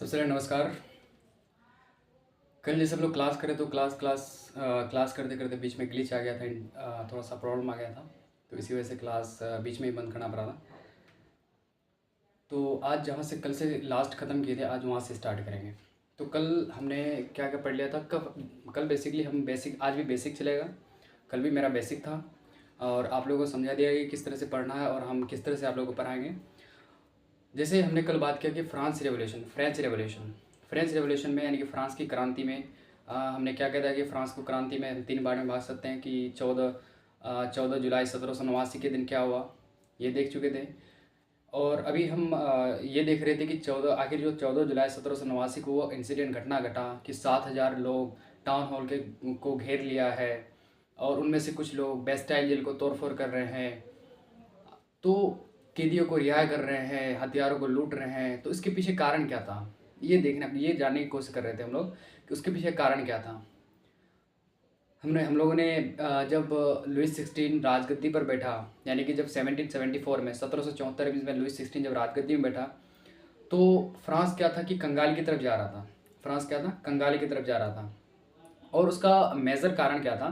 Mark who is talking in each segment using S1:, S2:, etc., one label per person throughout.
S1: सबसे पहले नमस्कार। कल जैसे हम लोग क्लास करें तो क्लास करते करते बीच में ग्लिच आ गया था। थोड़ा सा प्रॉब्लम आ गया था, तो इसी वजह से क्लास बीच में ही बंद करना पड़ा था। तो आज जहाँ से कल से लास्ट ख़त्म किए थे, आज वहाँ से स्टार्ट करेंगे। तो कल हमने क्या क्या पढ़ लिया था। कल बेसिकली हम बेसिक, आज भी बेसिक चलेगा। कल भी मेरा बेसिक था और आप लोगों को समझा दिया कि किस तरह से पढ़ना है और हम किस तरह से आप लोगों को पढ़ाएंगे। जैसे हमने कल बात किया कि फ्रेंच रेवोल्यूशन में, यानी कि फ्रांस की क्रांति में हमने क्या कहता है कि फ्रांस को क्रांति में हम 3 बार में बांट सकते हैं कि 14 जुलाई 1789 के दिन क्या हुआ, ये देख चुके थे। और अभी हम ये देख रहे थे कि आखिर जो 14 जुलाई 1789 को वो इंसिडेंट घटना घटा कि 7,000 लोग टाउन हॉल के को घेर लिया है और उनमें से कुछ लोग बेस्टाइल जेल को तोड़फोड़ कर रहे हैं, तो कैदियों को रिहा कर रहे हैं, हथियारों को लूट रहे हैं। तो इसके पीछे कारण क्या था, ये जानने की कोशिश कर रहे थे हम लोग कि उसके पीछे कारण क्या था। हम लोगों ने जब लुइस 16 राजगद्दी पर बैठा, यानी कि जब 1774 में 1774 में लुइस 16 जब राजगद्दी में बैठा, तो फ्रांस क्या था कि कंगाली की तरफ जा रहा था। फ्रांस क्या था, कंगाली की तरफ जा रहा था। और उसका मेजर कारण क्या था,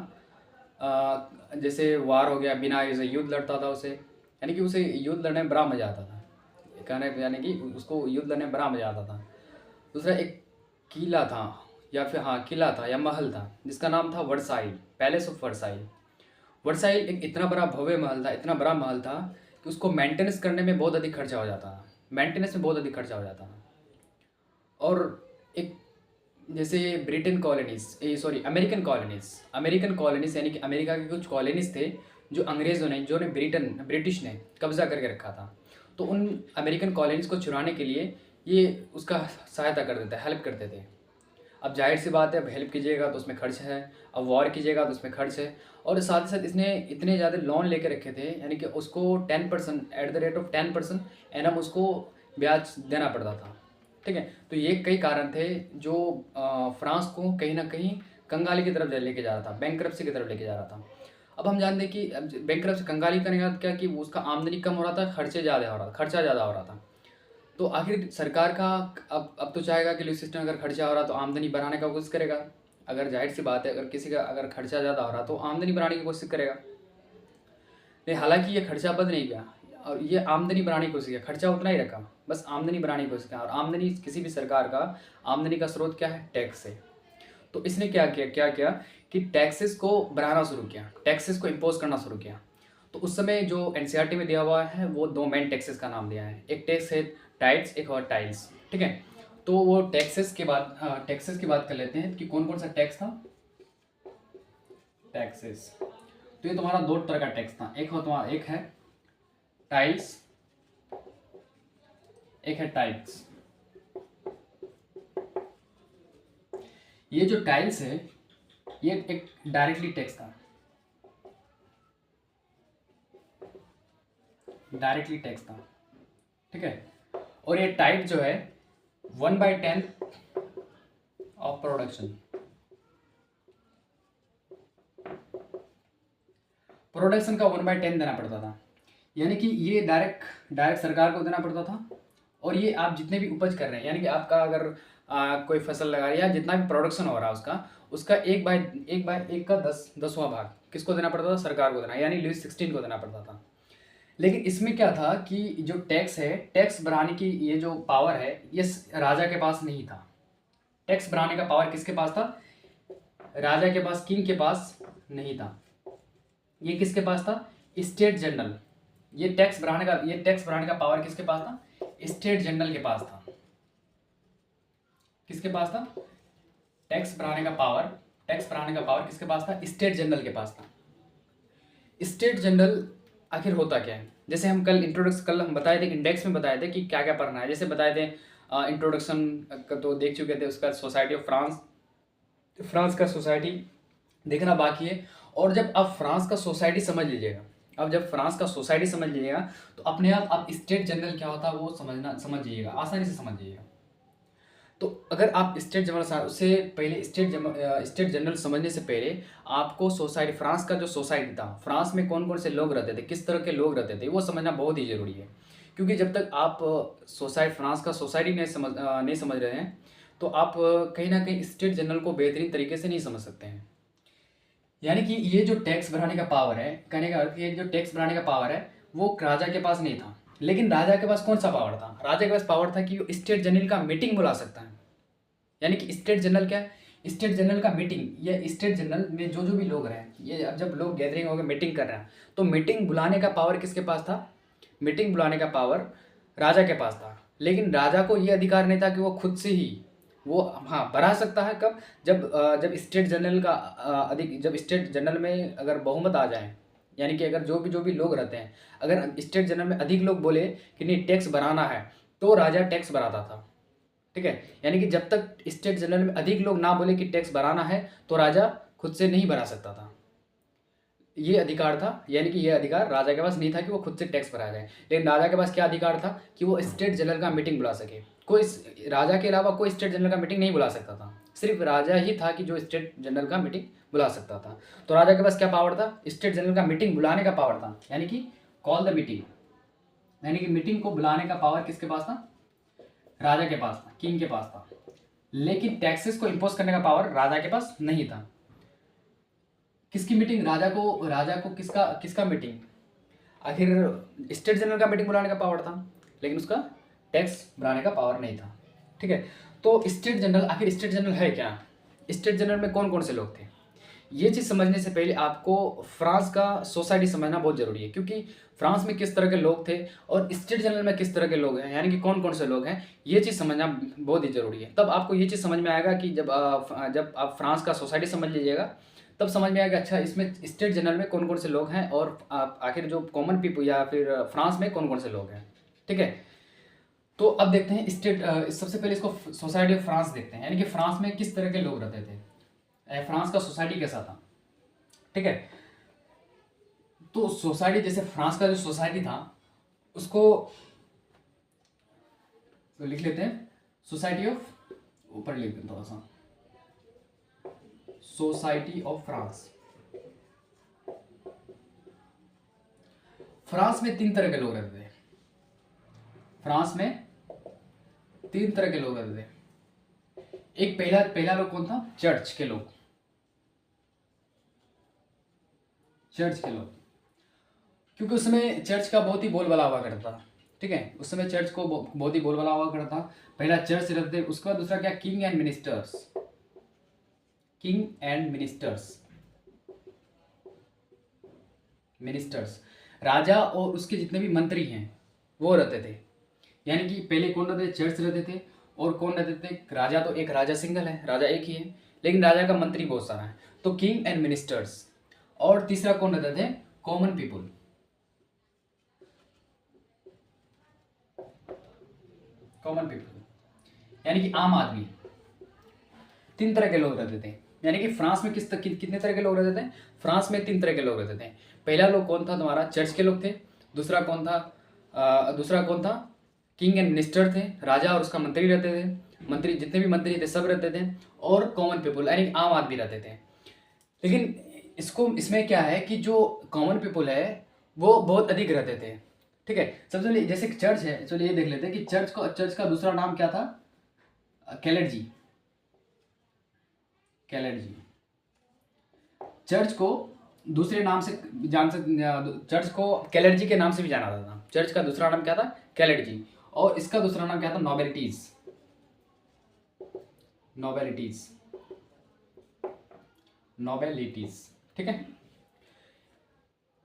S1: जैसे वार हो गया, बिना जैसे युद्ध लड़ता था उसे, यानी कि उसे युद्ध लड़ने में बड़ा मज़ा आता था। कहने यानी कि उसको युद्ध लड़ने में बड़ा मज़ा आता था। दूसरा एक किला था, या फिर हाँ किला था या महल था, जिसका नाम था Versailles, palace of Versailles. Versailles एक इतना बड़ा भव्य महल था, इतना बड़ा महल था कि उसको मेंटेनेंस करने में बहुत अधिक खर्चा हो जाता था। मेंटेनेंस में बहुत अधिक खर्चा हो जाता था। और एक जैसे ब्रिटेन कॉलोनीज, अमेरिकन कॉलोनीज यानी कि अमेरिका के कुछ कॉलोनीज थे जो अंग्रेज़ों ने, जो ने ब्रिटिश ने कब्ज़ा करके रखा था। तो उन अमेरिकन कॉलोनीज को चुराने के लिए ये उसका सहायता कर देते, हेल्प करते थे। अब जाहिर सी बात है, अब हेल्प कीजिएगा तो उसमें खर्च है, अब वॉर कीजिएगा तो उसमें खर्च है। और साथ ही साथ इसने इतने ज़्यादा लोन लेके रखे थे, यानी कि उसको 10% at the rate of 10% annum उसको ब्याज देना पड़ता था। ठीक है, तो ये कई कारण थे जो फ्रांस को कहीं ना कहीं कंगाली की तरफ लेके जा रहा था, बैंकरप्सी की तरफ लेके जा रहा था। अब हम जानते हैं कि बैंकरप्सी, कंगाली करने का क्या कि उसका आमदनी कम हो रहा था, खर्चा ज़्यादा हो रहा था। तो आखिर सरकार का अब तो चाहेगा कि लुइस सिस्टम, अगर खर्चा हो रहा तो आमदनी बढ़ाने का कोशिश करेगा। अगर जाहिर सी बात है, अगर किसी का अगर खर्चा ज़्यादा हो रहा तो आमदनी बढ़ाने की कोशिश करेगा। नहीं, हालांकि ये खर्चा बंद नहीं किया और ये आमदनी बढ़ाने की कोशिश किया, खर्चा उतना ही रखा, बस आमदनी बढ़ाने की कोशिश किया। और आमदनी, किसी भी सरकार का आमदनी का स्रोत क्या है, टैक्स है। तो इसने क्या किया कि टैक्सेस को बढ़ाना शुरू किया, टैक्सेस को इम्पोज करना शुरू किया। तो उस समय जो एनसीईआरटी में दिया हुआ है वो 2 मेन टैक्सेस का नाम दिया है, एक टैक्स है टाइट्स, एक और टाइल्स। ठीक है, तो वो टैक्सेस की बात कर लेते हैं कि कौन कौन सा टैक्स था। टैक्सेस, तो ये तुम्हारा 2 तरह का टैक्स था, एक है टाइल्स, एक है टाइट्स। ये जो टाइल्स है ये एक डायरेक्टली टैक्स था, ठीक है। और ये टाइप जो है 1/10 ऑफ प्रोडक्शन का 1/10 देना पड़ता था, यानी कि ये डायरेक्ट सरकार को देना पड़ता था। और ये आप जितने भी उपज कर रहे हैं, यानी कि आपका अगर कोई फसल लगा रही है या जितना भी प्रोडक्शन हो रहा है उसका 1/1 का 10वां भाग किसको देना पड़ता था, सरकार को देना, यानी लुइस 16 को देना पड़ता था। लेकिन इसमें क्या था कि जो टैक्स है, टैक्स बढ़ाने की ये जो पावर है, ये राजा के पास नहीं था। टैक्स बढ़ाने का पावर किसके पास था, राजा के पास, किंग के पास नहीं था। ये किसके पास था, स्टेट जनरल। ये टैक्स बढ़ाने का पावर किसके पास था, स्टेट जनरल के पास था। किसके पास था, टैक्स बढ़ाने का पावर किसके पास था, स्टेट जनरल के पास था। स्टेट जनरल आखिर होता क्या है, जैसे हम कल हम बताए थे, इंडेक्स में बताए थे कि क्या क्या पढ़ना है। जैसे बताए थे इंट्रोडक्शन का तो देख चुके थे, उसका सोसाइटी ऑफ फ्रांस का सोसाइटी देखना बाकी है। और जब आप फ्रांस का सोसाइटी समझ लीजिएगा, तो अपने आप स्टेट जनरल क्या होता है वो समझ जाइएगा, आसानी से समझ जाइएगा। तो अगर आप स्टेट जनरल, उससे पहले स्टेट जनरल समझने से पहले आपको सोसाइटी, फ्रांस का जो सोसाइटी था, फ्रांस में कौन कौन से लोग रहते थे, किस तरह के लोग रहते थे, वो समझना बहुत ही ज़रूरी है। क्योंकि जब तक आप फ्रांस का सोसाइटी नहीं समझ रहे हैं, तो आप कहीं ना कहीं स्टेट जनरल को बेहतरीन तरीके से नहीं समझ सकते हैं। यानी कि ये जो टैक्स बढ़ाने का पावर है, कहने का अर्थ ये जो टैक्स बढ़ाने का पावर है वो राजा के पास नहीं था। लेकिन राजा के पास कौन सा पावर था? राजा के पास पावर था कि वो स्टेट जनरल का मीटिंग बुला सकता है। यानी कि स्टेट जनरल क्या है? स्टेट जनरल का मीटिंग, ये स्टेट जनरल में जो जो भी लोग रहे, ये अब जब लोग गैदरिंग होकर मीटिंग कर रहे हैं, तो मीटिंग बुलाने का पावर किसके पास था? मीटिंग बुलाने का पावर राजा के पास था। लेकिन राजा को ये अधिकार नहीं था कि वो खुद से ही वो, हाँ, बढ़ा सकता है कब? जब स्टेट जनरल का जब स्टेट जनरल में अगर बहुमत आ जाए, यानी कि अगर जो भी लोग रहते हैं, अगर स्टेट जनरल में अधिक लोग बोले कि नहीं टैक्स बढ़ाना है, तो राजा टैक्स बढ़ाता था। ठीक है, यानी कि जब तक स्टेट जनरल में अधिक लोग ना बोले कि टैक्स बढ़ाना है, तो राजा खुद से नहीं बढ़ा सकता था। ये अधिकार था, यानी कि ये अधिकार राजा के पास नहीं था कि वो खुद से टैक्स भरा जाए। लेकिन राजा के पास क्या अधिकार था? कि वो स्टेट जनरल का मीटिंग बुला सके। कोई राजा के अलावा कोई स्टेट जनरल का मीटिंग नहीं बुला सकता था, सिर्फ राजा ही था कि जो स्टेट जनरल का मीटिंग बुला सकता था। तो राजा के पास क्या पावर था? स्टेट जनरल का मीटिंग बुलाने का पावर था, यानी कि कॉल द मीटिंग, यानी कि मीटिंग को बुलाने का पावर किसके पास था? राजा के पास था, किंग के पास था। लेकिन टैक्सेस को इम्पोज करने का पावर राजा के पास नहीं था। किसकी मीटिंग? राजा को किसका किसका मीटिंग? आखिर स्टेट जनरल का मीटिंग बुलाने का पावर था, लेकिन उसका टैक्स बढ़ाने का पावर नहीं था। ठीक है, तो स्टेट जनरल, आखिर स्टेट जनरल है क्या? स्टेट जनरल में कौन कौन से लोग थे? ये चीज़ समझने से पहले आपको फ्रांस का सोसाइटी समझना बहुत ज़रूरी है, क्योंकि फ्रांस में किस तरह के लोग थे और स्टेट जनरल में किस तरह के लोग हैं, यानी कि कौन कौन से लोग हैं, ये चीज़ समझना बहुत ही ज़रूरी है। तब आपको ये चीज़ समझ में आएगा कि जब आप फ्रांस का सोसाइटी समझ लीजिएगा, तब समझ में आएगा अच्छा इसमें स्टेट जनरल में कौन कौन से लोग हैं और आखिर जो कॉमन पीपल या फिर फ्रांस में कौन कौन से लोग हैं। ठीक है, तो अब देखते हैं सबसे पहले इसको सोसाइटी ऑफ फ्रांस देखते हैं, यानी कि फ्रांस में किस तरह के लोग रहते थे, फ्रांस का सोसाइटी कैसा था। ठीक है, तो सोसाइटी, जैसे फ्रांस का जो सोसाइटी था उसको तो लिख लेते हैं, सोसाइटी ऑफ, ऊपर लिख देते थोड़ा सा, सोसाइटी ऑफ फ्रांस। फ्रांस में 3 तरह के लोग रहते थे। फ्रांस में 3 तरह के लोग रहते थे। एक पहला लोग कौन था? चर्च के लोग। चर्च के लोग, क्योंकि उस समय चर्च का बहुत ही बोलबाला हुआ करता था। ठीक है, उस समय चर्च को बहुत ही बोलबाला हुआ करता था। पहला चर्च रहते थे, उसका दूसरा क्या? King and ministers. King and ministers, ministers, राजा और उसके जितने भी मंत्री हैं वो रहते थे। यानी कि पहले कौन रहते थे? चर्च रहते थे। और कौन रहते थे? राजा, तो एक राजा सिंगल है, राजा एक ही है, लेकिन राजा का मंत्री बहुत सारा है, तो किंग एंड मिनिस्टर्स। और तीसरा कौन रहते थे? Common people. कॉमन पीपुल यानी कि आम आदमी। 3 तरह के लोग रहते थे। यानी कि फ्रांस में कितने तरह के लोग रहते थे? फ्रांस में 3 तरह के लोग रहते थे। पहला लोग कौन था? तुम्हारा चर्च के लोग थे। दूसरा कौन था? किंग एंड मिनिस्टर थे, राजा और उसका मंत्री रहते थे, मंत्री जितने भी मंत्री थे सब रहते थे। और कॉमन पीपुल यानी कि आम आदमी रहते थे। लेकिन इसमें क्या है कि जो कॉमन पीपुल है वो बहुत अधिक रहते थे। ठीक है, सबसे पहले जैसे चर्च है, चलिए ये देख लेते हैं कि चर्च का दूसरा नाम क्या था? कैलेडजी। कैलेडजी, चर्च को दूसरे नाम से चर्च को कैलेडजी के नाम से भी जाना जाता था। चर्च का दूसरा नाम क्या था? कैलेडजी। और इसका दूसरा नाम क्या था? नोबेलिटीज। नोबेलिटीज, नोबेलिटीज। ठीक है,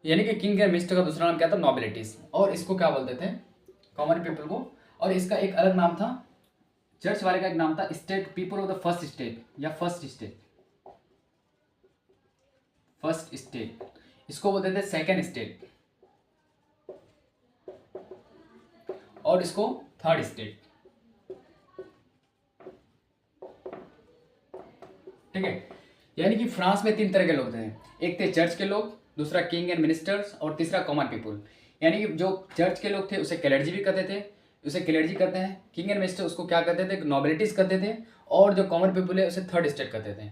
S1: यानी कि किंग एंड मिनिस्टर का दूसरा नाम क्या था? नोबेलिटीज। और इसको क्या बोलते थे? कॉमन पीपल को। और इसका एक अलग नाम था, चर्च वाले का एक नाम था state, people of the first state या फर्स्ट स्टेट। फर्स्ट स्टेट, इसको बोलते थे सेकेंड स्टेट, और इसको थर्ड स्टेट। ठीक है, यानी कि फ्रांस में 3 तरह के लोग थे। एक थे चर्च के लोग, दूसरा किंग एंड मिनिस्टर्स, और तीसरा कॉमन पीपुल। यानी कि जो चर्च के लोग थे उसे कैलेडजी भी कहते थे, उसे क्लेरिजी कहते हैं। किंग एंड मिनिस्टर उसको क्या कहते थे, नॉबिलिटीज कहते थे, और जो कॉमन पीपल है उसे थर्ड स्टेट कहते थे।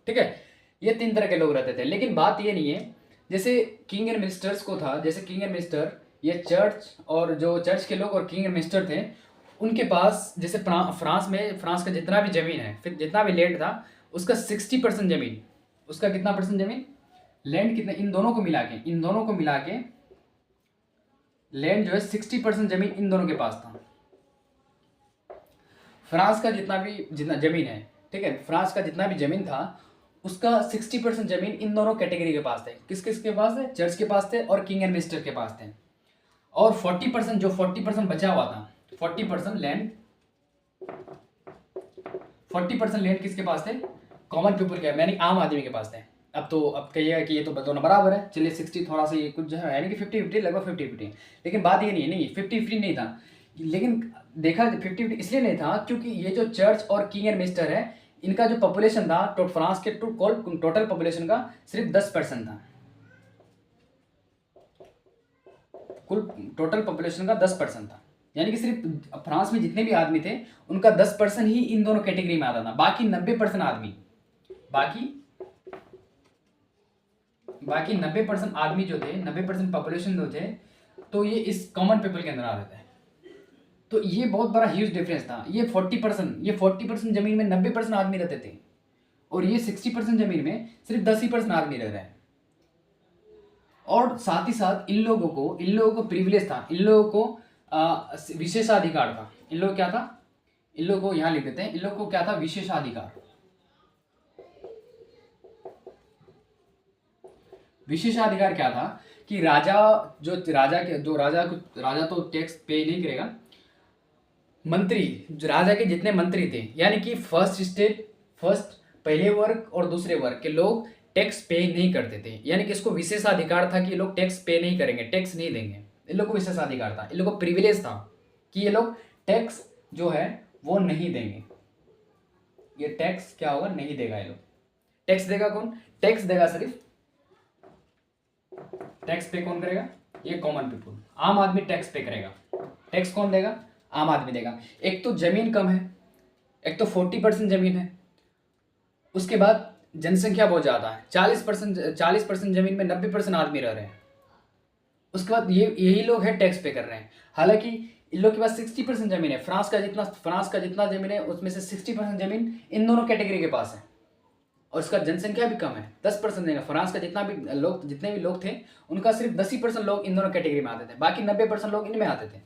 S1: ठीक है, ये 3 तरह के लोग रहते थे। लेकिन बात ये नहीं है, जैसे किंग एंड मिनिस्टर्स को था, जैसे किंग एंड मिनिस्टर ये चर्च और जो चर्च के लोग और किंग एंड मिनिस्टर थे, उनके पास जैसे फ्रांस में, फ्रांस का जितना भी ज़मीन है, फिर जितना भी लैंड था उसका 60% ज़मीन, उसका कितना परसेंट ज़मीन, लैंड कितना, इन दोनों को मिला के लैंड जो है 60% ज़मीन इन दोनों के पास था। फ्रांस का जितना ज़मीन है, ठीक है, फ्रांस का जितना भी ज़मीन था उसका 60% ज़मीन इन दोनों कैटेगरी के पास थे। किस किस के पास थे, चर्च के पास थे और किंग एंड मिनिस्टर के पास थे। और 40% बचा हुआ था, 40% लैंड किसके पास थे, कॉमन पीपल के, यानी आम आदमी के पास थे। अब कहिएगा कि ये तो दोनों बराबर है, चलिए 60 थोड़ा सा ये कुछ जो है, यानी कि 50-50, लगभग 50-50। लेकिन बात ये नहीं 50-50 नहीं था। लेकिन देखा 50-50 इसलिए नहीं था क्योंकि ये जो चर्च और किंग एंड मिनिस्टर है, इनका जो पॉपुलेशन था तो फ्रांस के टोटल पॉपुलेशन का सिर्फ 10% था, कुल टोटल पॉपुलेशन का 10% था। यानी कि सिर्फ फ्रांस में जितने भी आदमी थे उनका 10% ही इन दोनों कैटेगरी में आता था। बाकी 90% आदमी, बाकी 90% आदमी जो थे, 90% पॉपुलेशन जो थे, तो ये इस कॉमन पीपल के अंदर आ रहे थे। तो ये बहुत बड़ा ह्यूज डिफरेंस था। ये 40% जमीन में 90% आदमी रहते थे, और ये 60% जमीन में सिर्फ 10% आदमी रह रहे हैं। और साथ ही साथ इन लोगों को प्रिविलेज था, इन लोगों को विशेषाधिकार था। इन लोग क्या था, इन लोगों को यहां लिख देते हैं, इन लोगों को क्या था, विशेषाधिकार। विशेषाधिकार क्या था कि राजा तो टैक्स पे नहीं करेगा, मंत्री, राजा के जितने मंत्री थे, यानी कि पहले वर्ग और दूसरे वर्ग के लोग टैक्स पे नहीं करते थे। यानी कि इसको विशेषाधिकार था कि ये लोग टैक्स पे नहीं करेंगे, टैक्स नहीं देंगे। इन लोगों को विशेषाधिकार था, इन लोगों को प्रिविलेज था कि ये लोग टैक्स जो है वो नहीं देंगे। ये टैक्स क्या होगा, नहीं देगा। ये लोग टैक्स देगा कौन, टैक्स देगा सिर्फ, टैक्स पे कौन करेगा, ये कॉमन पीपल, आम आदमी टैक्स पे करेगा। टैक्स कौन देगा, आम आदमी देगा। एक तो जमीन कम है, एक तो 40% जमीन है, उसके बाद जनसंख्या बहुत ज़्यादा है, 40% जमीन में 90% आदमी रह रहे हैं। उसके बाद यही लोग है टैक्स पे कर रहे हैं। हालांकि इन लोग के पास 60% जमीन है, फ्रांस का जितना जमीन है उसमें से 60% जमीन इन दोनों कैटेगरी के पास है, और इसका जनसंख्या भी कम है, 10% देगा। फ्रांस का जितने भी लोग थे उनका सिर्फ 10% लोग इन दोनों कैटेगरी में आते थे, बाकी 90% लोग इनमें आते थे।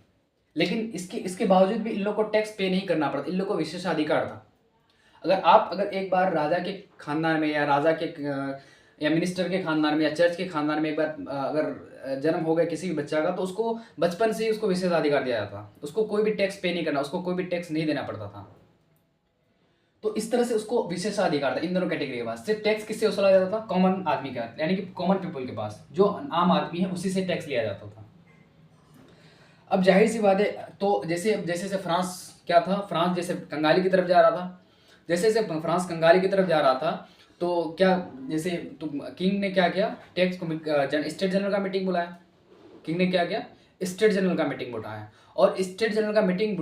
S1: लेकिन इसके बावजूद भी इन लोग को टैक्स पे नहीं करना पड़ता, इन लोग को विशेषाधिकार था। अगर एक बार राजा के खानदान में या मिनिस्टर के खानदान में या चर्च के खानदान में एक बार अगर जन्म हो गया किसी भी बच्चा का, तो उसको बचपन से ही उसको विशेषाधिकार दिया जाता, उसको कोई भी टैक्स पे नहीं करना, उसको कोई भी टैक्स नहीं देना पड़ता था। तो इस तरह से उसको विशेषाधिकार था इन दोनों कैटेगरी के पास। सिर्फ टैक्स किससे वसूला जाता था, कॉमन आदमी का, यानी कि कॉमन पीपल के पास, जो आम आदमी है उसी से टैक्स लिया जाता था। अब जाहिर सी बात है, तो जैसे जैसे फ्रांस क्या था, फ्रांस जैसे कंगाली की तरफ जा रहा था, जैसे फ्रांस कंगाली की तरफ जा रहा था, तो क्या जैसे तो किंग ने क्या किया, टैक्स को स्टेट जनरल का मीटिंग बुलाया। किंग ने क्या किया, स्टेट जनरल का मीटिंग बुलाया। और स्टेट जनरल का मीटिंग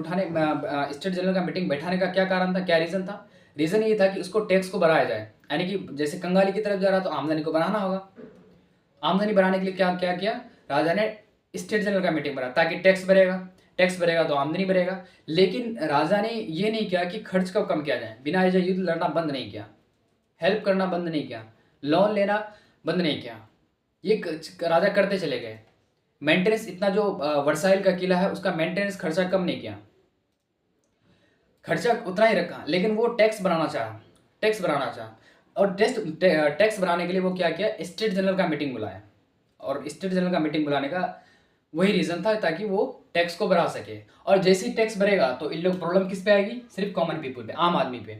S1: बैठाने का क्या कारण था, क्या रीज़न था, रीज़न ये था कि उसको टैक्स को बढ़ाया जाए। यानी कि जैसे कंगाली की तरफ जा रहा तो आमदनी को बढ़ाना होगा। आमदनी बढ़ाने के लिए क्या क्या किया, राजा ने स्टेट जनरल का मीटिंग बनाया, ताकि टैक्स बढ़ेगा तो आमदनी बढ़ेगा। लेकिन राजा ने ये नहीं किया कि खर्च कब कम किया जाए, बिना वजह युद्ध लड़ना बंद नहीं किया, हेल्प करना बंद नहीं किया, लोन लेना बंद नहीं किया, ये राजा करते चले गए। मेंटेनेंस, इतना जो वर्साइल का किला है उसका मेंटेनेंस खर्चा कम नहीं किया, खर्चा उतना ही रखा, लेकिन वो टैक्स बढ़ाना चाहा। और टैक्स बढ़ाने के लिए वो क्या किया, स्टेट जनरल का मीटिंग बुलाया। और स्टेट जनरल का मीटिंग बुलाने का वही रीज़न था, ताकि वो टैक्स को बढ़ा सके। और जैसे ही टैक्स बढ़ेगा तो इन लोग प्रॉब्लम किस पे आएगी, सिर्फ कॉमन पीपल पे, आम आदमी पे।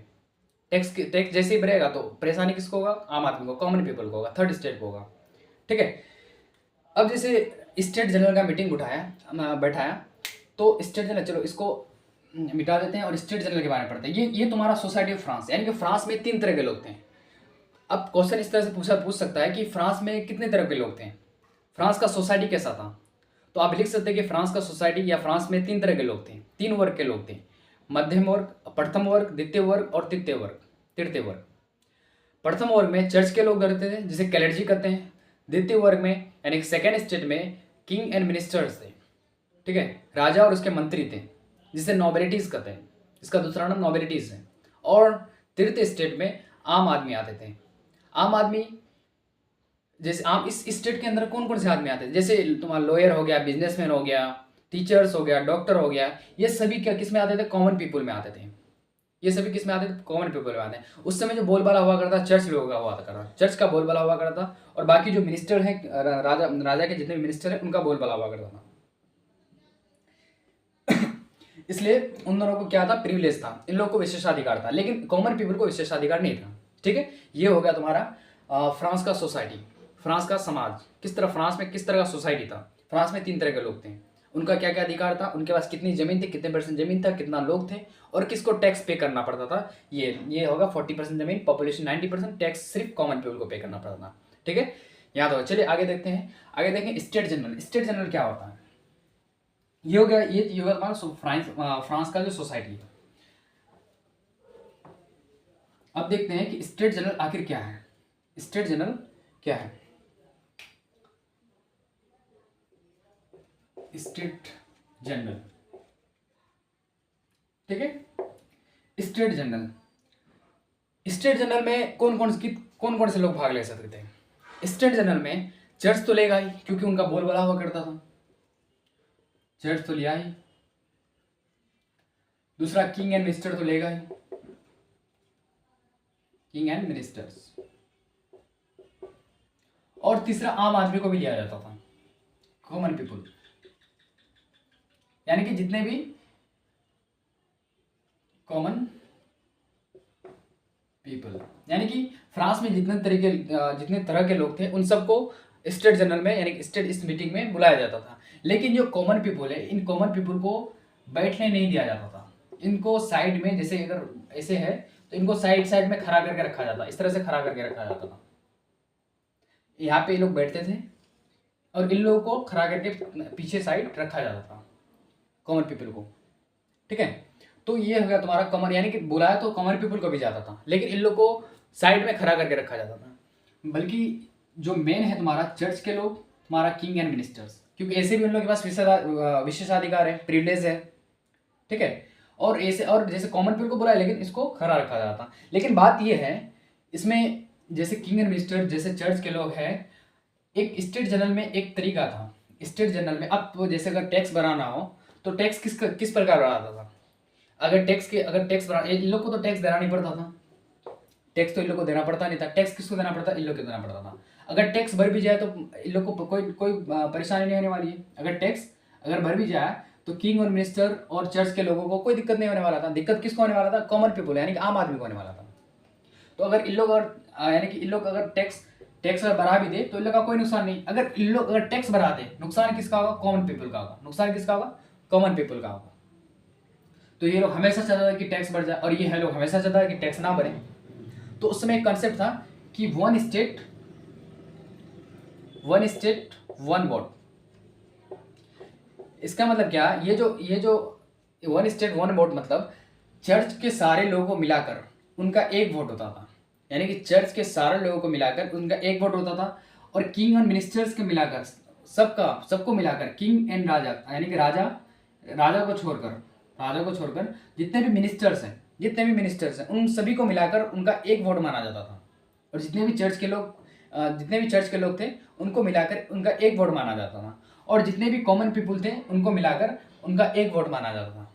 S1: टैक्स जैसे ही बढ़ेगा तो परेशानी किसको होगा, आम आदमी को, कॉमन पीपल को होगा, थर्ड स्टेट को होगा। ठीक है, अब जैसे स्टेट जनरल का मीटिंग बैठाया, तो स्टेट जनरल, चलो इसको मिटा देते हैं और स्टेट जनरल के बारे में पढ़ते हैं। ये तुम्हारा सोसाइटी ऑफ फ्रांस, यानी कि फ्रांस में 3 तरह के लोग थे। अब क्वेश्चन इस तरह से पूछ सकता है कि फ्रांस में कितने तरह के लोग थे, फ्रांस का सोसाइटी कैसा था। तो आप लिख सकते हैं कि फ्रांस का सोसाइटी या फ्रांस में 3 तरह के लोग थे, 3 वर्ग के लोग थे, मध्यम वर्ग, प्रथम वर्ग, द्वितीय वर्ग और तृतीय वर्ग। प्रथम वर्ग में चर्च के लोग रहते थे जिसे क्लेर्जी कहते हैं। द्वितीय वर्ग में यानी सेकेंड स्टेट में किंग एंड मिनिस्टर्स थे, ठीक है, राजा और उसके मंत्री थे जिसे नोबिलिटीज कहते हैं, इसका दूसरा नाम नोबिलिटीज है। और तृतीय स्टेट में आम आदमी आते थे। आम आदमी जैसे आम इस स्टेट के अंदर कौन कौन से आदमी आते थे, जैसे तुम्हारा लॉयर हो गया, बिजनेसमैन हो गया, टीचर्स हो गया, डॉक्टर हो गया, ये सभी क्या किस में आते थे, कॉमन पीपल में आते थे। ये सभी किस में आते थे, कॉमन पीपल में आते हैं। उस समय जो बोलबाला हुआ करता चर्च लोगों का हुआ करता, चर्च का बोलबाला हुआ करता, और बाकी जो मिनिस्टर हैं राजा के जितने भी मिनिस्टर हैं उनका बोलबाला हुआ करता था। इसलिए उन दोनों को क्या था, प्रिविलेज था, इन लोगों को विशेषाधिकार था, लेकिन कॉमन पीपल को विशेषाधिकार नहीं था। ठीक है, ये हो गया तुम्हारा फ्रांस का सोसाइटी, फ्रांस का समाज, किस तरह फ्रांस में किस तरह का सोसाइटी था। फ्रांस में 3 तरह के लोग थे, उनका क्या क्या अधिकार था, उनके पास कितनी जमीन थी, कितने परसेंट जमीन था, कितना लोग थे, और किसको टैक्स पे करना पड़ता था। ये होगा 40% जमीन, पॉपुलेशन 90%, टैक्स सिर्फ कॉमन पीपल को पे करना पड़ता था। ठीक है, याद हो। चलिए आगे देखते हैं, आगे देखें स्टेट जनरल। स्टेट जनरल क्या होता है, ये हो गया, ये होगा तुम्हारा फ्रांस का जो सोसाइटी है। अब देखते हैं कि स्टेट जनरल आखिर क्या है। स्टेट जनरल क्या है, स्टेट जनरल, ठीक है। स्टेट जनरल, स्टेट जनरल में कौन कौन से लोग भाग ले सकते थे। स्टेट जनरल में चर्च तो लेगा ही, क्योंकि उनका बोलबाला हुआ करता था, चर्च तो लिया ही। दूसरा किंग एंड मिनिस्टर तो लेगा ही, किंग एंड मिनिस्टर्स। और तीसरा आम आदमी को भी लिया जाता था, कॉमन पीपल, यानी कि जितने भी कॉमन पीपल, यानी कि फ्रांस में जितने तरह के लोग थे उन सबको स्टेट जनरल में यानी कि स्टेट इस मीटिंग में बुलाया जाता था। लेकिन जो कॉमन पीपल है, इन कॉमन पीपल को बैठने नहीं दिया जाता था। इनको साइड में, जैसे अगर ऐसे है तो इनको साइड में खड़ा करके रखा जाता, इस तरह से खड़ा करके रखा जाता था। यहाँ पे ये लोग बैठते थे और इन लोगों को खड़ा करके पीछे साइड रखा जाता था, कॉमन पीपल को। ठीक है, तो ये हो गया तुम्हारा कॉमन, यानी कि बुलाया तो कॉमन पीपल को भी जाता था, लेकिन इन लोग को साइड में खड़ा करके रखा जाता था। बल्कि जो मेन है तुम्हारा चर्च के लोग, तुम्हारा किंग एंड मिनिस्टर्स, क्योंकि ऐसे भी उन लोगों के पास विशेषाधिकार है, प्रिविलेज है। ठीक है, और ऐसे और जैसे कॉमन पीपल को बुलाया, लेकिन इसको खड़ा रखा जाता। लेकिन बात यह है इसमें, जैसे किंग एंड मिनिस्टर जैसे चर्च के लोग हैं, एक स्टेट जनरल में एक तरीका था। स्टेट जनरल में अब तो जैसे अगर टैक्स भराना हो तो टैक्स किस प्रकार भराता था। अगर टैक्स भरा, इन लोग को तो टैक्स देना नहीं पड़ता था, टैक्स तो इन लोग को देना पड़ता नहीं था। टैक्स किसको देना पड़ता, इन लोग को देना पड़ता था। अगर टैक्स भर भी जाए तो इन लोग को कोई परेशानी नहीं होने वाली है। अगर टैक्स अगर भर भी जाए तो किंग और मिनिस्टर और चर्च के लोगों को कोई दिक्कत नहीं होने वाला था। दिक्कत किसको होने वाला था, कॉमन पीपल यानी कि आम आदमी को होने वाला था। तो अगर इन लोग यानी कि इन लोग अगर टैक्स अगर बढ़ा भी दे तो इन लोग का कोई नुकसान नहीं। अगर इन लोग अगर टैक्स बढ़ा दे, नुकसान किसका होगा, कॉमन पीपल का होगा। नुकसान किसका होगा, कॉमन पीपल का होगा। तो ये लोग हमेशा चाहता था कि टैक्स बढ़ जाए, और ये है लोग हमेशा चाहता है कि टैक्स ना बढ़े। तो उस समय एक कंसेप्ट था कि वन स्टेट वन वोट। इसका मतलब क्या, ये जो वन स्टेट वन वोट मतलब चर्च के सारे लोगों को मिलाकर उनका एक वोट होता था। यानी कि चर्च के सारे लोगों को मिलाकर उनका एक वोट होता था, और किंग और मिनिस्टर्स के मिलाकर सबको मिलाकर किंग एंड राजा, यानी कि राजा को छोड़कर जितने भी मिनिस्टर्स हैं उन सभी को मिलाकर उनका एक वोट माना जाता था। और जितने भी चर्च के लोग थे उनको मिलाकर उनका एक वोट माना जाता था, और जितने भी कॉमन पीपल थे उनको मिलाकर उनका एक वोट माना जाता था।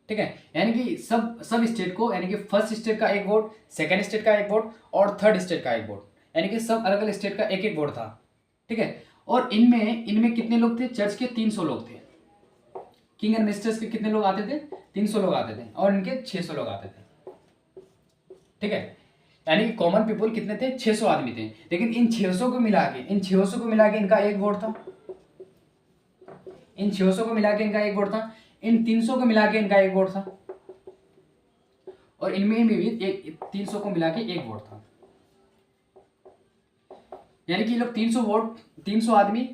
S1: ठीक है, यानी कि सब स्टेट को, यानी कि फर्स्ट स्टेट का एक वोट, सेकेंड स्टेट का एक वोट और थर्ड स्टेट का एक वोट, यानी कि सब अलग अलग स्टेट का एक एक वोट था। ठीक है, और इनमें कितने लोग थे, चर्च के 300 लोग थे, किंग एंड मिनिस्टर्स के कितने लोग आते थे, 300 लोग आते थे, और इनके 600 लोग आते थे। ठीक है, यानी कि कॉमन पीपल कितने थे, 600 आदमी थे। लेकिन इन 600 को मिला के इनका एक वोट था, इन 600 को मिला के इनका एक वोट था, इन 300 को मिला के इनका एक वोट था, और इनमें भी 300 को मिला के एक वोट था। यानी कि लोग 300 आदमी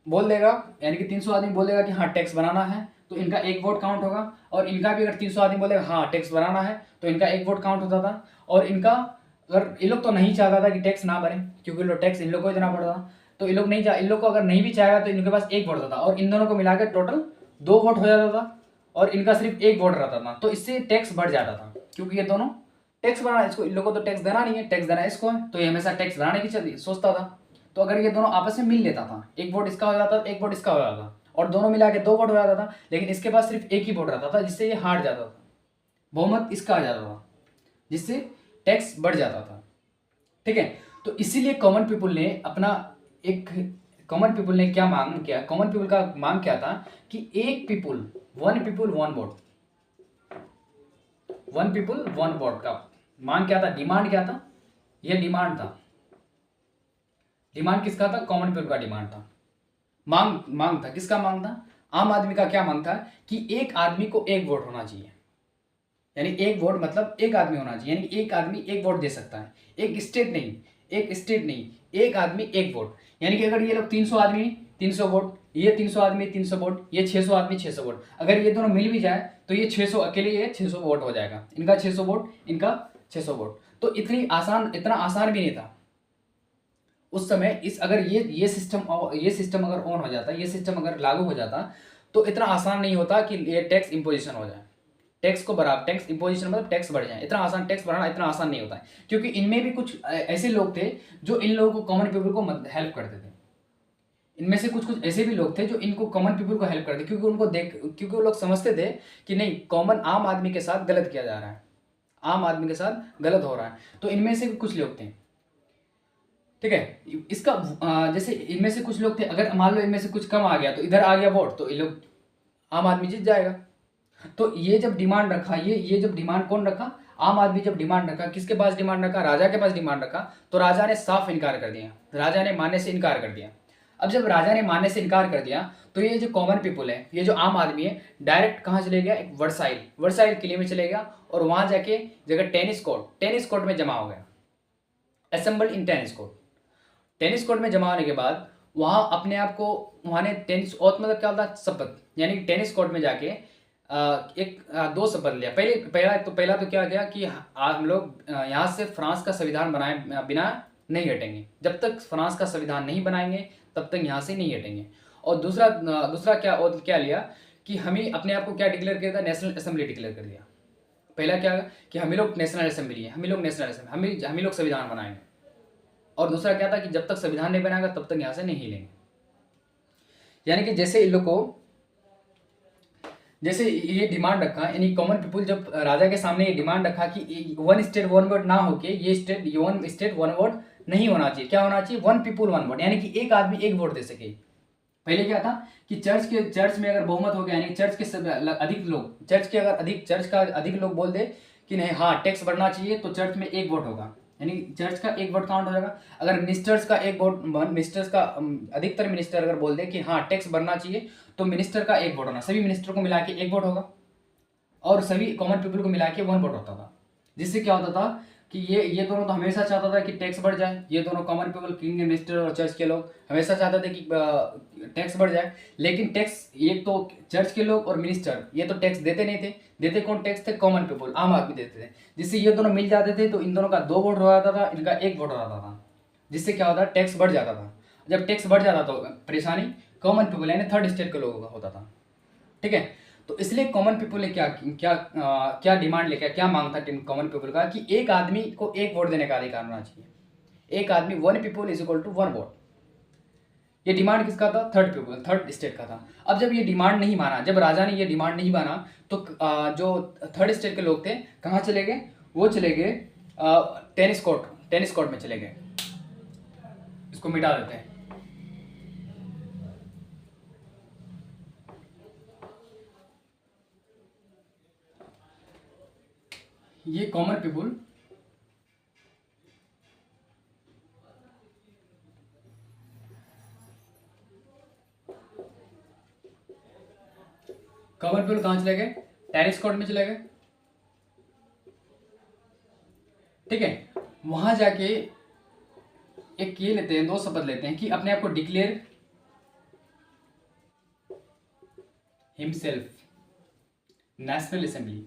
S1: बोल देगा, यानी कि 300 आदमी बोल देगा कि हाँ टैक्स बनाना है, तो इनका एक वोट काउंट होगा। और इनका भी अगर 300 आदमी बोलेगा हाँ टैक्स बनाना है, तो इनका एक वोट काउंट होता था। और इनका अगर इन लोग तो नहीं चाहता था कि टैक्स ना भरें, क्योंकि लोग टैक्स इन लोग को देना पड़ता था, तो इन लोग को अगर नहीं भी चाहेगा तो इनके पास एक वोट होता था, और इन दोनों को मिलाकर टोटल 2 वोट हो जाता था, और इनका सिर्फ एक वोट रहता था। तो इससे टैक्स बढ़ जाता था, क्योंकि ये दोनों टैक्स बनाना, इसको इन लोगों को तो टैक्स देना नहीं है, टैक्स देना इसको है, तो ये हमेशा टैक्स बनाने की सोचता था। तो अगर ये दोनों आपस में मिल लेता था, एक वोट इसका हो जाता था, एक वोट इसका हो जाता था, और दोनों मिला के 2 वोट हो जाता था, लेकिन इसके पास सिर्फ एक ही वोट रहता था, जिससे ये हार जाता था, बहुमत इसका आ जाता था, जिससे टैक्स बढ़ जाता था। ठीक है, तो इसीलिए कॉमन पीपल ने क्या मांग किया, कॉमन पीपल का मांग क्या था कि one people one vote, one people one vote का मांग क्या था, डिमांड क्या था, यह डिमांड था। डिमांड किसका था, कॉमन पीपल का डिमांड था। मांग था, किसका मांग था, आम आदमी का क्या मांग था कि एक आदमी को एक वोट होना चाहिए, यानी एक वोट मतलब एक आदमी होना चाहिए, यानी एक आदमी एक वोट दे सकता है, एक स्टेट नहीं, एक आदमी एक वोट। यानी कि अगर ये लोग 300 आदमी 300 वोट, ये 300 आदमी 300 वोट, ये 600 आदमी 600 वोट, अगर ये दोनों मिल भी जाए तो ये 600 अकेले, ये 600 वोट हो जाएगा, इनका 600 वोट, इनका 600 वोट। तो इतना आसान भी नहीं था उस समय। ये सिस्टम अगर ऑन हो जाता, ये सिस्टम अगर लागू हो जाता, तो इतना आसान नहीं होता कि ये टैक्स इम्पोजिशन हो जाए, टैक्स इम्पोजिशन मतलब टैक्स बढ़ जाए। इतना आसान टैक्स बढ़ाना इतना आसान नहीं होता है, क्योंकि इनमें भी कुछ ऐसे लोग थे जो इन लोगों को, कॉमन पीपल को हेल्प करते थे। इनमें से कुछ ऐसे भी लोग थे जो इनको कॉमन पीपल को हेल्प करते, क्योंकि वो लोग समझते थे कि नहीं, आम आदमी के साथ गलत किया जा रहा है, आम आदमी के साथ गलत हो रहा है। तो इनमें से कुछ लोग थे, ठीक है। इसका जैसे इनमें से कुछ लोग थे, अगर मान लो इनमें से कुछ कम आ गया तो इधर आ गया वोट, तो ये लोग, आम आदमी जीत जाएगा। तो ये जब डिमांड रखा, ये जब डिमांड कौन रखा, आम आदमी जब डिमांड रखा, किसके पास डिमांड रखा, राजा के पास डिमांड रखा, तो राजा ने साफ इनकार कर दिया, राजा ने मानने से इनकार कर दिया। अब जब राजा ने मानने से इनकार कर दिया, तो ये जो कॉमन पीपल है, ये जो आम आदमी है, डायरेक्ट कहाँ चले गया, एक वर्साइल किले में चले गया, और वहां जाके जगह टेनिस कोर्ट में जमा हो गया, असेंबल इन टेनिस कोर्ट में जमा होने के बाद वहाँ अपने आप को, वहाँ ने टेनिस और मतलब क्या होता है, शपथ, यानी कि टेनिस कोर्ट में जाके दो शपथ लिया। पहला तो क्या किया कि हम लोग यहाँ से फ्रांस का संविधान बनाए बिना नहीं हटेंगे, जब तक फ्रांस का संविधान नहीं बनाएंगे तब तक यहाँ से नहीं हटेंगे। और दूसरा क्या लिया कि हमें अपने आप को क्या डिक्लेयर किया था, नेशनल असेंबली डिक्लेयर कर दिया। पहला क्या कि हम लोग नेशनल असेंबली है, हम ही लोग संविधान बनाएंगे। और दूसरा क्या था कि जब तक संविधान नहीं बनाएगा तब तक यहाँ से नहीं हिलेंगे। यानी कि जैसे ये डिमांड रखा, यानी कॉमन पीपल जब राजा के सामने ये डिमांड रखा कि वन स्टेट वन वोट ना होके ये वन स्टेट वन वोट नहीं होना चाहिए, क्या होना चाहिए, वन पीपल वन वोट, यानी कि एक आदमी एक वोट दे सके। पहले क्या था कि चर्च में अगर बहुमत हो गया, यानी चर्च का अधिक लोग बोल दे कि नहीं हाँ टैक्स बढ़ना चाहिए, तो चर्च में एक वोट होगा, यानी चर्च का एक वोट काउंट हो जाएगा। अगर मिनिस्टर्स का अधिकतर मिनिस्टर अगर बोल दे कि हाँ टैक्स बढ़ना चाहिए, तो मिनिस्टर का एक वोट होना, सभी मिनिस्टर को मिला के एक वोट होगा, और सभी कॉमन पीपल को मिला के 1 वोट होता था। जिससे क्या होता था कि ये दोनों तो हमेशा चाहता था कि टैक्स बढ़ जाए, ये दोनों कॉमन पीपल, किंग मिनिस्टर और चर्च के लोग हमेशा चाहते थे कि टैक्स बढ़ जाए। लेकिन टैक्स, एक तो चर्च के लोग और मिनिस्टर ये तो टैक्स देते नहीं थे, देते कौन टैक्स थे, कॉमन पीपल, आम आदमी देते थे। जिससे ये दोनों मिल जाते थे, तो इन दोनों का 2 वोट हो जाता था, इनका 1 वोट हो जाता था, जिससे क्या होता, टैक्स बढ़ जाता था। जब टैक्स बढ़ जाता तो परेशानी कॉमन पीपल यानी थर्ड स्टेट के लोगों का होता था। ठीक है, तो इसलिए कॉमन पीपल ने क्या डिमांड लेकर, क्या मांग था कॉमन पीपल का कि एक आदमी को एक वोट देने का अधिकार होना चाहिए, एक आदमी, one people is equal to 1 vote. ये डिमांड किसका था, थर्ड स्टेट का था। अब जब ये डिमांड नहीं माना, जब राजा ने ये डिमांड नहीं माना, तो जो थर्ड स्टेट के लोग थे कहाँ चले गए, वो चले गए टेनिस कोर्ट में चले गए। इसको मिटा देते हैं। ये कॉमन पीपल कहाँ चले गए, टेनिस कोर्ट में चले गए। ठीक है, वहां जाके एक ये लेते हैं, 2 शपथ लेते हैं कि अपने आप को डिक्लेयर हिमसेल्फ, नेशनल असेंबली।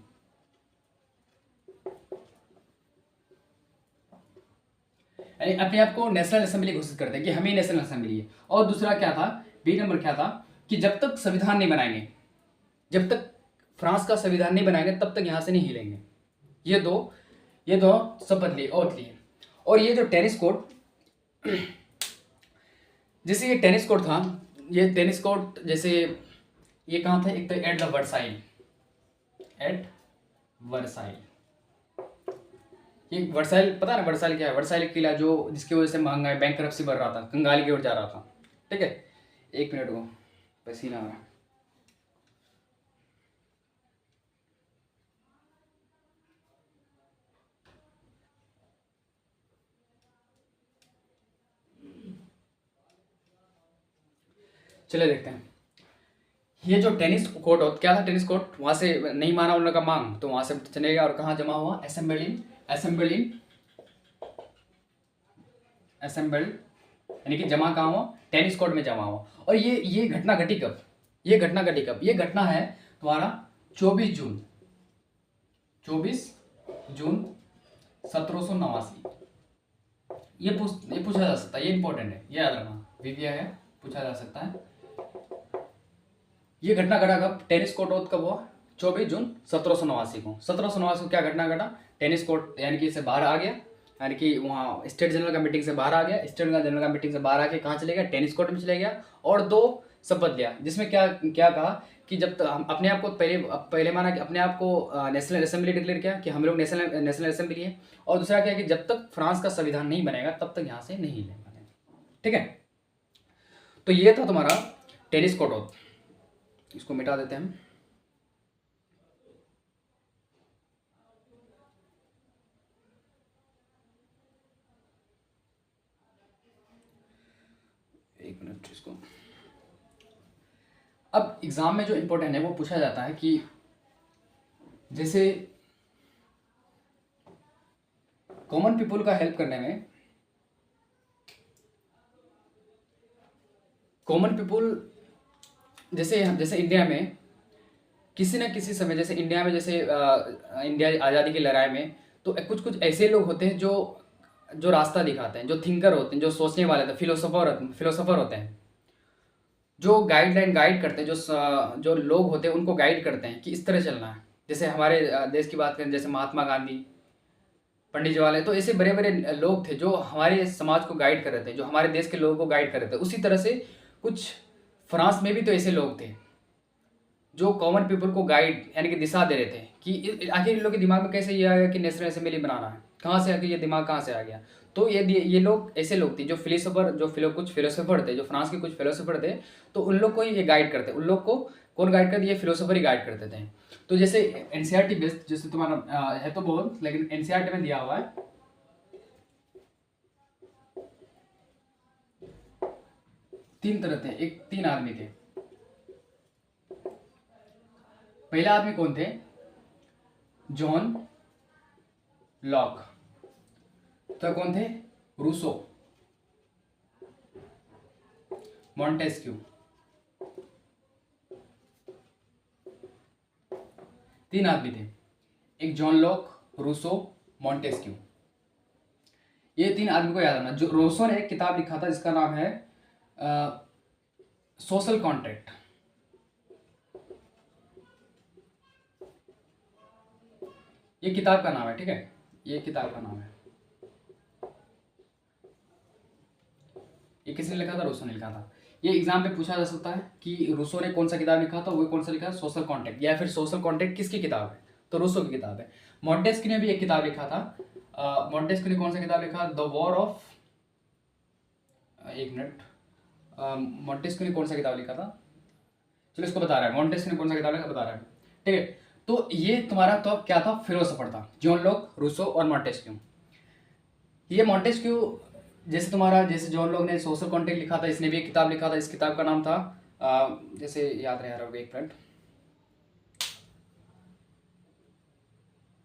S1: अपने आप को नेशनल असेंबली घोषित करते हैं कि हम ही नेशनल असेंबली है। और दूसरा क्या था, बी नंबर क्या था कि जब तक संविधान नहीं बनाएंगे, जब तक फ्रांस का संविधान नहीं बनाएंगे तब तक यहां से नहीं हिलेंगे। ये दो शपथ ली और लिए। और ये जो टेनिस कोर्ट, जैसे ये टेनिस कोर्ट था, ये टेनिस कोर्ट जैसे ये कहाँ था, एक तो at the Versailles, at Versailles. ये वर्साइल पता है ना, वर्साइल क्या है? वर्साइल किला जो जिसकी वजह से महंगाई बैंकरप्सी बढ़ रहा था, कंगाली की ओर जा रहा था। ठीक है, एक मिनट को, पसीना आ रहा है। चले देखते हैं। ये जो टेनिस कोर्ट हो, क्या था टेनिस कोर्ट, वहां से नहीं माना उन लोगों का मांग, तो वहां से चलेगा और कहाँ जमा हुआ, असेंबल्ड यानी कि जमा कहाँ हुआ, टेनिस कोर्ट में जमा हुआ। और ये घटना घटी कब, ये घटना घटी कब? ये घटना है तुम्हारा 24 जून 1789। ये पूछा जा सकता है, ये इंपॉर्टेंट है, ये याद रखना, विविया है, पूछा जा सकता है। ये घटना घटा कब, टेनिस कोर्ट कब हुआ, 24 जून 1789 को। 1789 को क्या घटना घटा, टेनिस कोर्ट यानी कि इससे बाहर आ गया, यानी कि वहाँ स्टेट जनरल का मीटिंग से बाहर आ गया, स्टेट जनरल का मीटिंग से बाहर आके कहाँ चले गया, टेनिस कोर्ट में चले गया। और 2 शपथ लिया, जिसमें क्या क्या कहा कि जब तक हम अपने आप को पहले माना कि अपने आप को नेशनल असेंबली डिक्लेयर किया कि हम लोग नेशनल असेंबली है। और दूसरा क्या कि जब तक फ्रांस का संविधान नहीं बनेगा तब तक यहाँ से नहीं लेगा। ठीक है, तो ये था तुम्हारा टेनिस कोर्ट। इसको मिटा देते हैं हम। एक मिनट, इसको अब एग्जाम में जो इंपॉर्टेंट है वो पूछा जाता है कि जैसे कॉमन पीपल का हेल्प करने में, कॉमन पीपल जैसे इंडिया में किसी न किसी समय, जैसे इंडिया में जैसे इंडिया आज़ादी की लड़ाई में तो कुछ ऐसे लोग होते हैं जो रास्ता दिखाते हैं, जो थिंकर होते हैं, जो सोचने वाले थे, फिलोसोफर होते हैं, जो गाइड करते हैं, जो लोग होते हैं उनको गाइड करते हैं कि इस तरह चलना है। जैसे हमारे देश की बात करें, जैसे महात्मा गांधी, पंडित जवाहरलाल, तो ऐसे बड़े बड़े लोग थे जो हमारे समाज को गाइड कर रहे थे, जो हमारे देश के लोगों को गाइड कर रहे थे। उसी तरह से कुछ फ्रांस में भी तो ऐसे लोग थे जो कॉमन पीपल को गाइड यानी कि दिशा दे रहे थे कि आखिर इन लोग के दिमाग में कैसे ये आ गया कि नेशनल असेंबली बनाना है, कहाँ से आके ये दिमाग कहाँ से आ गया। तो ये लोग ऐसे लोग थे जो कुछ फिलोसोफर थे, जो फ्रांस के कुछ फिलोसोफर थे, तो उन लोग को ही ये गाइड करते, उन लोग को कौन गाइड करते, ये फिलोसोफर ही गाइड करते थे। तो जैसे एनसीईआरटी बेस्ड, जैसे तुम्हारा है तो बहुत, लेकिन एनसीईआरटी में दिया हुआ है 3 तरह थे, 3 आदमी थे। पहला आदमी कौन थे, जॉन लॉक। तो कौन थे, रूसो, मॉन्टेस्क्यू। 3 आदमी थे, एक जॉन लॉक, रूसो, मॉन्टेस्क्यू। ये 3 आदमी को याद रखना। जो रूसो ने एक किताब लिखा था जिसका नाम है सोशल कॉन्ट्रैक्ट। ये किताब का नाम है, ठीक है, ये किताब का नाम है। ये किसने लिखा था, रूसो ने लिखा था। ये एग्जाम में पूछा जा सकता है कि रूसो ने कौन सा किताब लिखा था, वो कौन सा लिखा है, सोशल कॉन्ट्रैक्ट, या फिर सोशल कॉन्ट्रैक्ट किसकी किताब है, तो रूसो की किताब है। मॉन्टेस्क्यू ने भी एक किताब लिखा था। मॉन्टेस्क्यू ने कौन सा किताब लिखा, द वॉर ऑफ, एक मिनट, मॉन्टेस्क्यू ने कौन सा किताब लिखा था, चलो इसको बता रहा है, मॉन्टेस्क्यू ने कौन सा किताब लिखा बता रहा है, ठीक है। तो ये तुम्हारा तो क्या था, फिलोसोफर था, जॉन लॉक, रूसो और मॉन्टेस्क्यू। ये मॉन्टेस्क्यू जैसे तुम्हारा, जैसे जॉन लॉक ने सोशल कॉन्ट्रैक्ट लिखा था, इसने भी एक किताब लिखा था, इस किताब का नाम था जैसे याद रहे यार, एक मिनट,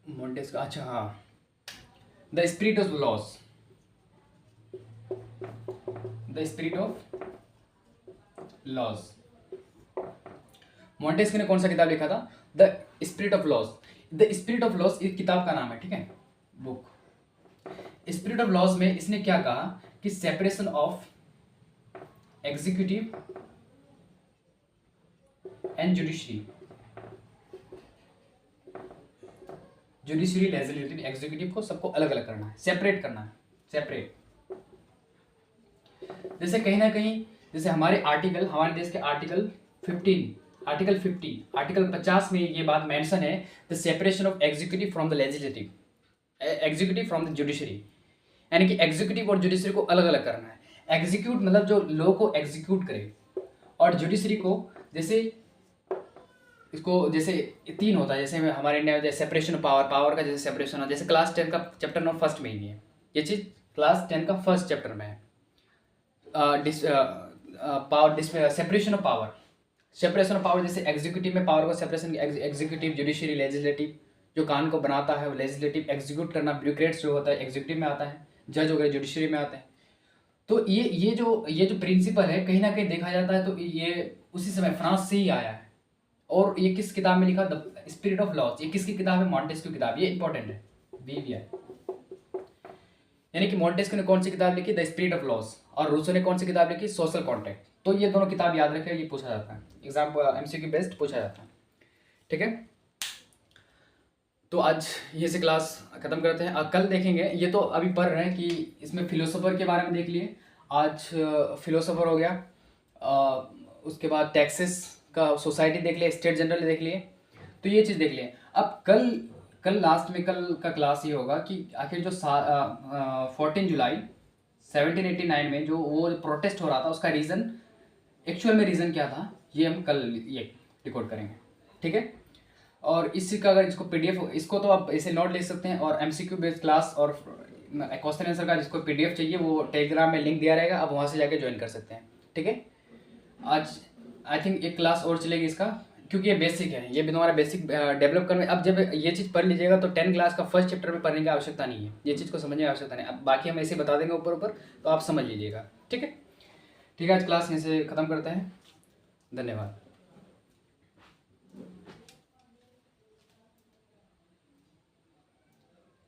S1: मॉन्टेस्क्यू, अच्छा हाँ, the spirit of loss, the spirit of loss. Montesquieu ने कौन सा किताब लिखा था? The spirit of loss. The spirit of loss इस किताब का नाम है, ठीक है, बुक। स्पिरिट ऑफ लॉस में इसने क्या कहा कि separation of executive and judiciary, judiciary, legislative, executive को सबको अलग अलग करना है, सेपरेट करना है, सेपरेट। जैसे कहीं ना कहीं, जैसे हमारे आर्टिकल, हमारे देश के आर्टिकल 50 में ये बात मेंशन है, the separation of executive from the legislative, executive from the judiciary, यानी कि एग्जीक्यूटिव और जुडिशरी को अलग अलग करना है। एग्जीक्यूट मतलब जो लॉ को एग्जीक्यूट करे, और जुडिशरी को, जैसे इसको जैसे 3 होता है, जैसे हमारे इंडिया में जैसे सेपरेशन ऑफ पावर, पावर का जैसे सेपरेशन हो, जैसे क्लास 10 का चैप्टर नंबर फर्स्ट में ही है ये चीज़, क्लास 10 का फर्स्ट चैप्टर में है। Power, separation of power, separation of power, जैसे एग्जीक्यूटिव में पावर को सेपरेशन, एग्जीक्यूटिव, जुडिशरी, लेजिस्लेटिव, जो कानून को बनाता है वो लेजिस्लेटिव, एग्जीक्यूट करना ब्यूरोक्रेट्स जो होता है एग्जीक्यूटिव में आता है, जज वगैरह जुडिशरी में आते हैं। तो ये जो प्रिंसिपल है कहीं ना कहीं देखा जाता है तो ये उसी समय फ्रांस से ही आया है। और ये किस किताब में लिखा? The spirit of loss. ये किसकी किताब है? मॉन्टेस्क्यू किताब। ये इंपॉर्टेंट है, VVI। यानी कि मॉन्टेस्क्यू ने कौन सी किताब लिखी? The spirit of loss. और रूसो ने कौन सी किताब लिखी? Social contract. तो ये दोनों किताब याद रखें, ये पूछा जाता है एग्जाम, MCQ बेस्ड पूछा जाता है, ठीक है। तो आज ये से क्लास खत्म करते हैं, कल देखेंगे। ये तो अभी पढ़ रहे हैं कि इसमें फिलोसोफर के बारे में देख लिए, आज फिलोसोफर हो गया, उसके बाद टैक्सेस का सोसाइटी देख लिया, स्टेट जनरल देख लिए, तो ये चीज़ देख लिए। अब कल लास्ट में कल का क्लास ये होगा कि आखिर जो 14 जुलाई 1789 में जो वो प्रोटेस्ट हो रहा था उसका रीज़न, एक्चुअल में रीज़न क्या था, ये हम कल ये रिकॉर्ड करेंगे, ठीक है। और इसी का अगर इसको PDF, इसको तो आप ऐसे नोट ले सकते हैं, और MCQ बेस्ड क्लास और क्वेश्चन आंसर का जिसको PDF चाहिए वो टेलीग्राम में लिंक दिया रहेगा, आप वहाँ से जाके ज्वाइन कर सकते हैं, ठीक है। आज आई थिंक एक क्लास और चलेगी इसका, क्योंकि ये बेसिक है, ये भी तुम्हारा बेसिक डेवलप करने। अब जब ये चीज़ पढ़ लीजिएगा तो 10 क्लास का फर्स्ट चैप्टर में पढ़ने की आवश्यकता नहीं है, ये चीज़ को समझने की आवश्यकता नहीं। अब बाकी हम ऐसे बता देंगे ऊपर, तो आप समझ लीजिएगा, ठीक है। ठीक है, आज क्लास यहीं से ख़त्म करते हैं, धन्यवाद।